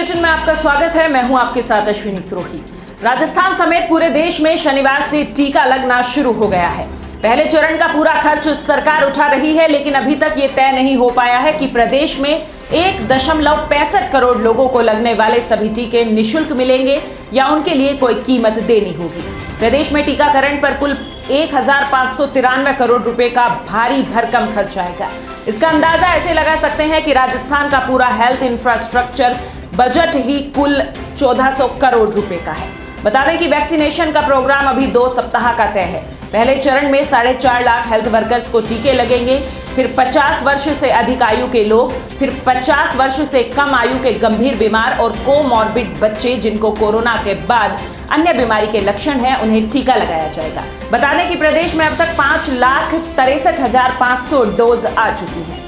Bulletin में आपका स्वागत है। मैं हूं आपके साथ अश्विनी सुरोही। राजस्थान समेत पूरे देश में शनिवार से टीका लगना शुरू हो गया है। पहले चरण का पूरा खर्च सरकार उठा रही है, लेकिन अभी तक ये तय नहीं हो पाया है कि प्रदेश में 1.65 करोड़ लोगों को लगने वाले सभी टीके निःशुल्क मिलेंगे या उनके लिए कोई कीमत देनी होगी। प्रदेश में टीकाकरण पर कुल 1593 करोड़ रुपए का भारी भरकम खर्च आएगा। इसका अंदाजा ऐसे लगा सकते हैं कि राजस्थान का पूरा हेल्थ इंफ्रास्ट्रक्चर बजट ही कुल 1400 करोड़ रुपए का है। बता दें कि वैक्सीनेशन का प्रोग्राम अभी 2 सप्ताह का तय है। पहले चरण में 4.5 लाख हेल्थ वर्कर्स को टीके लगेंगे, फिर 50 वर्ष से अधिक आयु के लोग, फिर 50 वर्ष से कम आयु के गंभीर बीमार और कोमॉर्बिड बच्चे जिनको कोरोना के बाद अन्य बीमारी के लक्षण हैं, उन्हें टीका लगाया जाएगा। बता दें कि प्रदेश में अब तक 5,63,500 डोज आ चुकी हैं।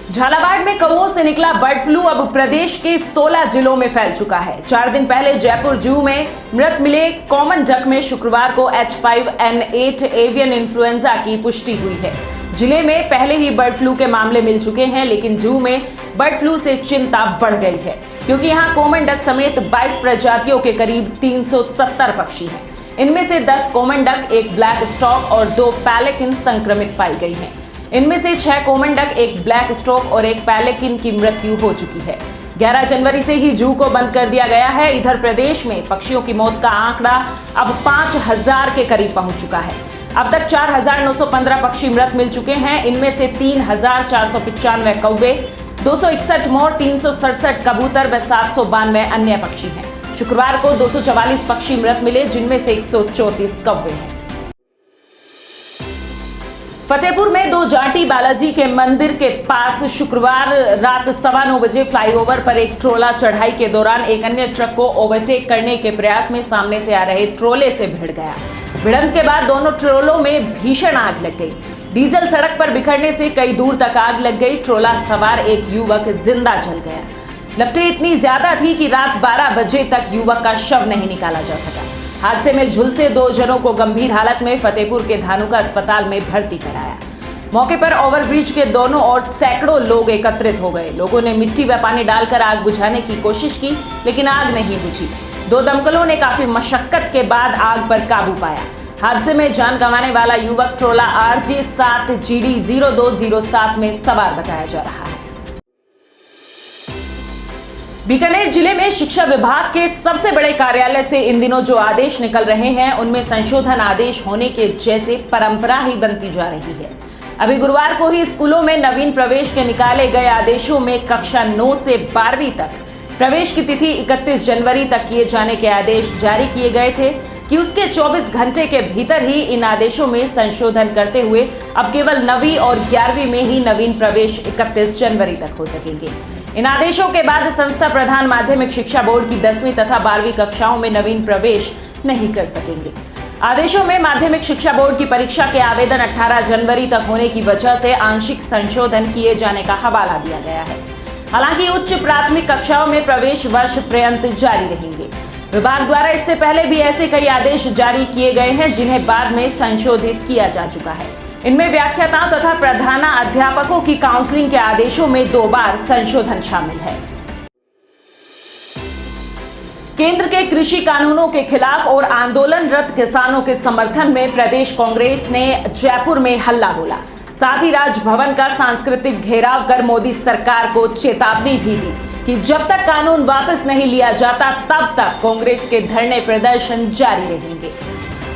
झालावाड़ में कौओं से निकला बर्ड फ्लू अब प्रदेश के 16 जिलों में फैल चुका है। 4 दिन पहले जयपुर जू में मृत मिले कॉमन डक में शुक्रवार को H5N8 एवियन इन्फ्लुएंजा की पुष्टि हुई है। जिले में पहले ही बर्ड फ्लू के मामले मिल चुके हैं, लेकिन जू में बर्ड फ्लू से चिंता बढ़ गई है, क्योंकि यहाँ कॉमन डक समेत 22 प्रजातियों के करीब 370 पक्षी हैं। इनमें से 10 कॉमन डक, 1 ब्लैक स्टॉक और 2 पैलेकिन संक्रमित पाई गई हैं। इनमें से 6 कॉमन डक, 1 ब्लैक स्टॉक और 1 पैलेकिन की मृत्यु हो चुकी है। 11 जनवरी से ही जू को बंद कर दिया गया है। इधर प्रदेश में पक्षियों की मौत का आंकड़ा अब 5000 के करीब पहुंच चुका है। अब तक 4915 पक्षी मृत मिल चुके हैं। इनमें से 3495 कौवे, 261 मोर, 367 कबूतर व 792 अन्य पक्षी हैं। शुक्रवार को 244 पक्षी मृत मिले, जिनमें से 134 कौवे हैं। फतेहपुर में 2 जाटी बालाजी के मंदिर के पास शुक्रवार रात 9:15 बजे फ्लाईओवर पर एक ट्रोला चढ़ाई के दौरान एक अन्य ट्रक को ओवरटेक करने के प्रयास में सामने से आ रहे ट्रोले से भिड़ गया। भिड़ंत के बाद दोनों ट्रोलों में भीषण आग लग गई। डीजल सड़क पर बिखरने से कई दूर तक आग लग गई। ट्रोला सवार एक युवक जिंदा जल गया। लपटें इतनी ज्यादा थी कि रात 12 बजे तक युवक का शव नहीं निकाला जा सका। हादसे में झुलसे 2 जनों को गंभीर हालत में फतेहपुर के धानुका अस्पताल में भर्ती कराया। मौके पर ओवरब्रिज के दोनों ओर सैकड़ों लोग एकत्रित हो गए। लोगों ने मिट्टी व पानी डालकर आग बुझाने की कोशिश की, लेकिन आग नहीं बुझी। 2 दमकलों ने काफी मशक्कत के बाद आग पर काबू पाया। हादसे में जान गंवाने वाला युवक ट्रोला RJ7GD0207 में सवार बताया जा रहा है। बीकानेर जिले में शिक्षा विभाग के सबसे बड़े कार्यालय से इन दिनों जो आदेश निकल रहे हैं, उनमें संशोधन आदेश होने के जैसे परंपरा ही बनती जा रही है। अभी गुरुवार को ही स्कूलों में नवीन प्रवेश के निकाले गए आदेशों में कक्षा 9 से 12वीं तक प्रवेश की तिथि 31 जनवरी तक किए जाने के आदेश जारी किए गए थे कि उसके 24 घंटे के भीतर ही इन आदेशों में संशोधन करते हुए अब केवल 9वीं और 11वीं में ही नवीन प्रवेश 31 जनवरी तक हो सकेंगे। इन आदेशों के बाद संस्था प्रधान माध्यमिक शिक्षा बोर्ड की 10वीं तथा 12वीं कक्षाओं में नवीन प्रवेश नहीं कर सकेंगे। आदेशों में माध्यमिक शिक्षा बोर्ड की परीक्षा के आवेदन 18 जनवरी तक होने की वजह से आंशिक संशोधन किए जाने का हवाला दिया गया है। हालांकि उच्च प्राथमिक कक्षाओं में प्रवेश वर्ष पर्यंत जारी रहेंगे। विभाग द्वारा इससे पहले भी ऐसे कई आदेश जारी किए गए हैं, जिन्हें बाद में संशोधित किया जा चुका है। इनमें व्याख्याताओं तथा प्रधानाध्यापकों की काउंसलिंग के आदेशों में 2 बार संशोधन शामिल है। केंद्र के कृषि कानूनों के खिलाफ और आंदोलनरत किसानों के समर्थन में प्रदेश कांग्रेस ने जयपुर में हल्ला बोला। साथ ही राजभवन का सांस्कृतिक घेराव कर मोदी सरकार को चेतावनी भी दी कि जब तक कानून वापस नहीं लिया जाता, तब तक कांग्रेस के धरने प्रदर्शन जारी रहेंगे।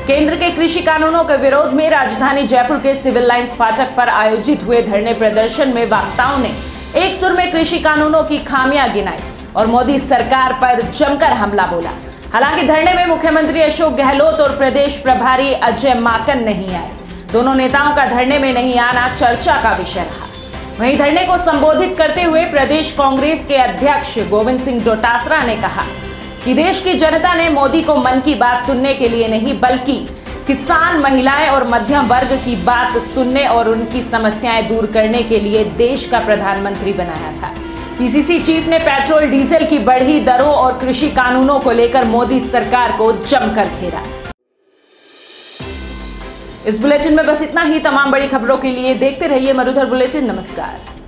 केंद्र के कृषि कानूनों के विरोध में राजधानी जयपुर के सिविल लाइंस फाटक पर आयोजित हुए धरने प्रदर्शन में वक्ताओं ने एक सुर में कृषि कानूनों की खामियां गिनाई और मोदी सरकार पर जमकर हमला बोला। हालांकि धरने में मुख्यमंत्री अशोक गहलोत और प्रदेश प्रभारी अजय माकन नहीं आए। दोनों नेताओं का धरने में नहीं आना चर्चा का विषय रहा। वहीं धरने को संबोधित करते हुए प्रदेश कांग्रेस के अध्यक्ष गोविंद सिंह डोटासरा ने कहा कि देश की जनता ने मोदी को मन की बात सुनने के लिए नहीं, बल्कि किसान, महिलाएं और मध्यम वर्ग की बात सुनने और उनकी समस्याएं दूर करने के लिए देश का प्रधानमंत्री बनाया था। पीसीसी चीफ ने पेट्रोल डीजल की बढ़ी दरों और कृषि कानूनों को लेकर मोदी सरकार को जमकर घेरा। इस बुलेटिन में बस इतना ही। तमाम बड़ी खबरों के लिए देखते रहिए मरुधर बुलेटिन। नमस्कार।